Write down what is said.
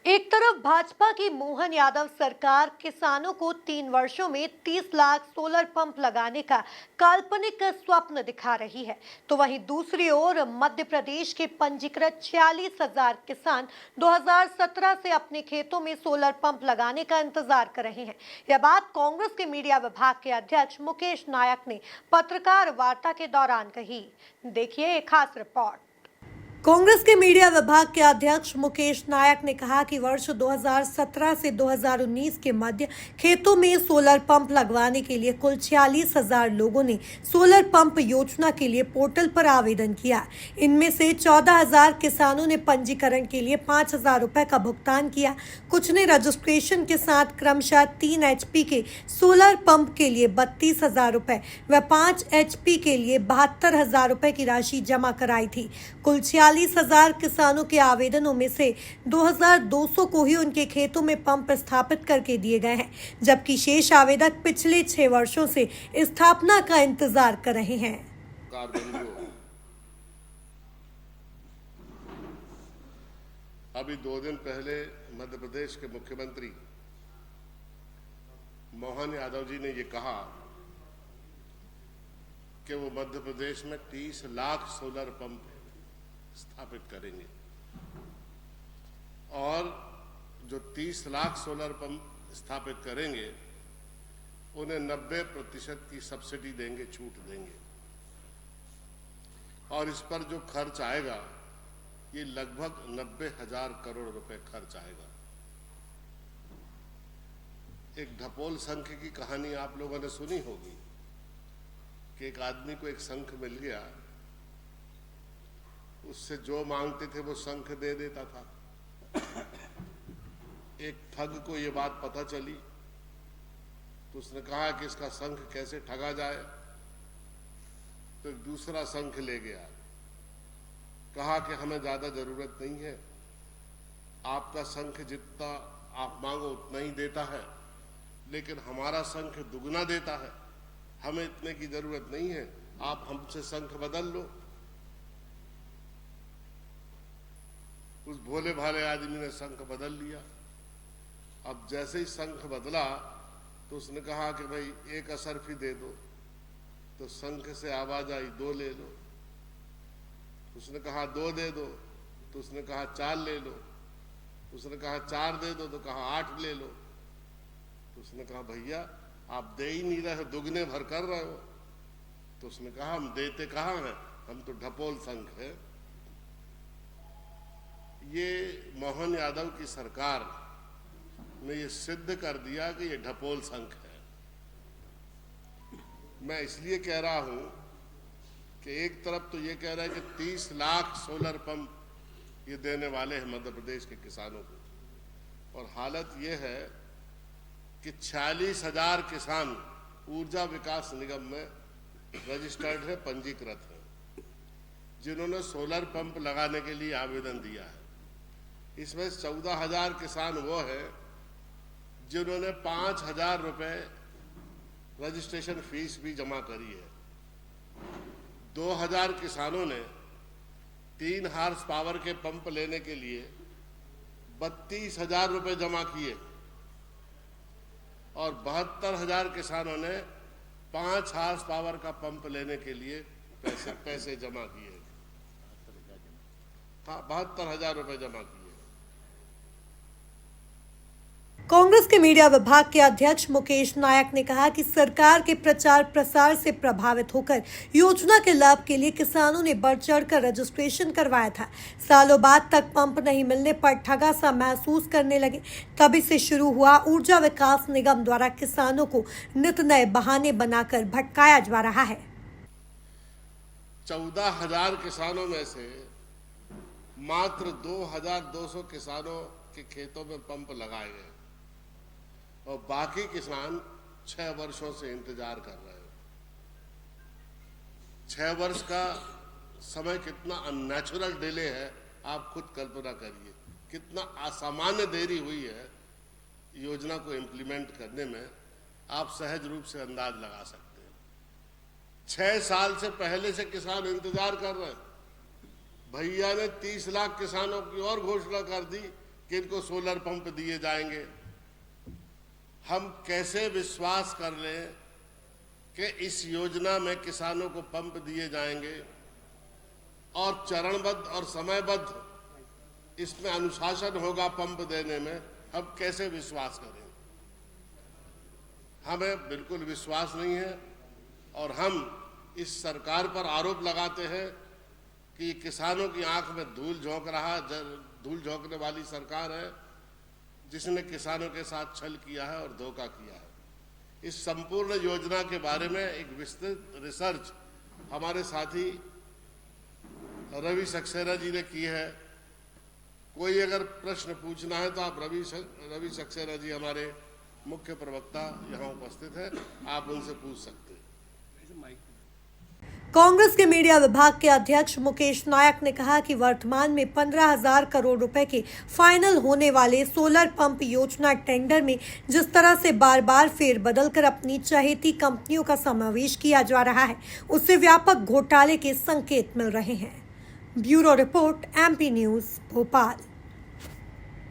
एक तरफ भाजपा की मोहन यादव सरकार किसानों को 3 वर्षों में 30 लाख सोलर पंप लगाने का काल्पनिक स्वप्न दिखा रही है, तो वहीं दूसरी ओर मध्य प्रदेश के पंजीकृत 46,000 किसान 2017 से अपने खेतों में सोलर पंप लगाने का इंतजार कर रहे हैं। यह बात कांग्रेस के मीडिया विभाग के अध्यक्ष मुकेश नायक ने पत्रकार वार्ता के दौरान कही। देखिए एक खास रिपोर्ट। कांग्रेस के मीडिया विभाग के अध्यक्ष मुकेश नायक ने कहा कि वर्ष 2017 से 2019 के मध्य खेतों में सोलर पंप लगवाने के लिए कुल 46,000 लोगों ने सोलर पंप योजना के लिए पोर्टल पर आवेदन किया। इनमें से 14,000 किसानों ने पंजीकरण के लिए 5,000 रुपए का भुगतान किया। कुछ ने रजिस्ट्रेशन के साथ क्रमशः 3 HP के सोलर पंप के लिए 32,000 रुपए व 5 HP के लिए 72,000 रुपए की राशि जमा कराई थी। कुल 46,000 किसानों के आवेदनों में से 2,200 को ही उनके खेतों में पंप स्थापित करके दिए गए हैं, जबकि शेष आवेदक पिछले 6 वर्षों से स्थापना का इंतजार कर रहे हैं। अभी 2 दिन पहले मध्य प्रदेश के मुख्यमंत्री मोहन यादव जी ने ये कहा कि वो मध्य प्रदेश में 30 लाख सोलर पंप स्थापित करेंगे और जो 30 लाख सोलर पंप स्थापित करेंगे उन्हें 90% की सब्सिडी देंगे, छूट देंगे। और इस पर जो खर्च आएगा ये लगभग 90,000 करोड़ रुपए खर्च आएगा। एक ढपोल शंख की कहानी आप लोगों ने सुनी होगी कि एक आदमी को एक शंख मिल गया, उससे जो मांगते थे वो शंख दे देता था। एक ठग को ये बात पता चली तो उसने कहा कि इसका शंख कैसे ठगा जाए, तो एक दूसरा शंख ले गया, कहा कि हमें ज्यादा जरूरत नहीं है, आपका शंख जितना आप मांगो उतना ही देता है, लेकिन हमारा शंख दुगना देता है, हमें इतने की जरूरत नहीं है, आप हमसे शंख बदल लो। उस भोले भाले आदमी ने शंख बदल लिया। अब जैसे ही शंख बदला तो उसने कहा कि भाई एक असरफी दे दो, तो शंख से आवाज आई 2 ले लो। उसने कहा 2 दे दो, तो उसने कहा 4 ले लो। उसने कहा 4 दे दो, तो कहा 8 ले लो। तो उसने कहा भैया आप दे ही नहीं रहे, दुगने भर कर रहे हो। तो उसने कहा हम देते कहाँ हैं, हम तो ढपोल शंख है। ये मोहन यादव की सरकार ने ये सिद्ध कर दिया कि ये ढपोल शंख है। मैं इसलिए कह रहा हूं कि एक तरफ तो ये कह रहा है कि 30 लाख सोलर पंप ये देने वाले हैं मध्य प्रदेश के किसानों को, और हालत ये है कि 46,000 किसान ऊर्जा विकास निगम में रजिस्टर्ड है, पंजीकृत है, जिन्होंने सोलर पंप लगाने के लिए आवेदन दिया है। इसमें 14,000 किसान वो हैं जिन्होंने 5,000 रुपए रजिस्ट्रेशन फीस भी जमा करी है। 2,000 किसानों ने 3 हार्स पावर के पंप लेने के लिए 32,000 रुपए जमा किए, और 72,000 किसानों ने 5 हार्स पावर का पंप लेने के लिए पैसे जमा किए। हाँ, 72,000 रुपए जमा किए। कांग्रेस के मीडिया विभाग के अध्यक्ष मुकेश नायक ने कहा कि सरकार के प्रचार प्रसार से प्रभावित होकर योजना के लाभ के लिए किसानों ने बढ़ चढ़कर रजिस्ट्रेशन करवाया था। सालों बाद तक पंप नहीं मिलने पर ठगा सा महसूस करने लगे। तभी से शुरू हुआ ऊर्जा विकास निगम द्वारा किसानों को नित नए बहाने बनाकर भटकाया जा रहा है। 14,000 किसानों में से मात्र 2,200 किसानों के खेतों में पंप लगाए गए, और बाकी किसान 6 वर्षों से इंतजार कर रहे हैं। 6 वर्ष का समय कितना अननेचुरल डिले है, आप खुद कल्पना करिए। कितना असामान्य देरी हुई है योजना को इम्प्लीमेंट करने में, आप सहज रूप से अंदाज लगा सकते हैं। 6 साल से पहले से किसान इंतजार कर रहे हैं। भैया ने 30 लाख किसानों की और घोषणा कर दी किनको सोलर पंप दिए जाएंगे। हम कैसे विश्वास कर लें कि इस योजना में किसानों को पंप दिए जाएंगे और चरणबद्ध और समयबद्ध इसमें अनुशासन होगा पंप देने में, हम कैसे विश्वास करें? हमें बिल्कुल विश्वास नहीं है और हम इस सरकार पर आरोप लगाते हैं कि ये किसानों की आंख में धूल झोंकने वाली सरकार है, जिसने किसानों के साथ छल किया है और धोखा किया है। इस संपूर्ण योजना के बारे में एक विस्तृत रिसर्च हमारे साथी रवि सक्सेना जी ने की है। कोई अगर प्रश्न पूछना है तो आप रवि सक्सेना जी हमारे मुख्य प्रवक्ता यहाँ उपस्थित है, आप उनसे पूछ सकते हैं। कांग्रेस के मीडिया विभाग के अध्यक्ष मुकेश नायक ने कहा कि वर्तमान में 15,000 करोड़ रुपए के फाइनल होने वाले सोलर पंप योजना टेंडर में जिस तरह से बार बार फेरबदल कर अपनी चहेती कंपनियों का समावेश किया जा रहा है, उससे व्यापक घोटाले के संकेत मिल रहे हैं। Bureau report, MP news, Bhopal.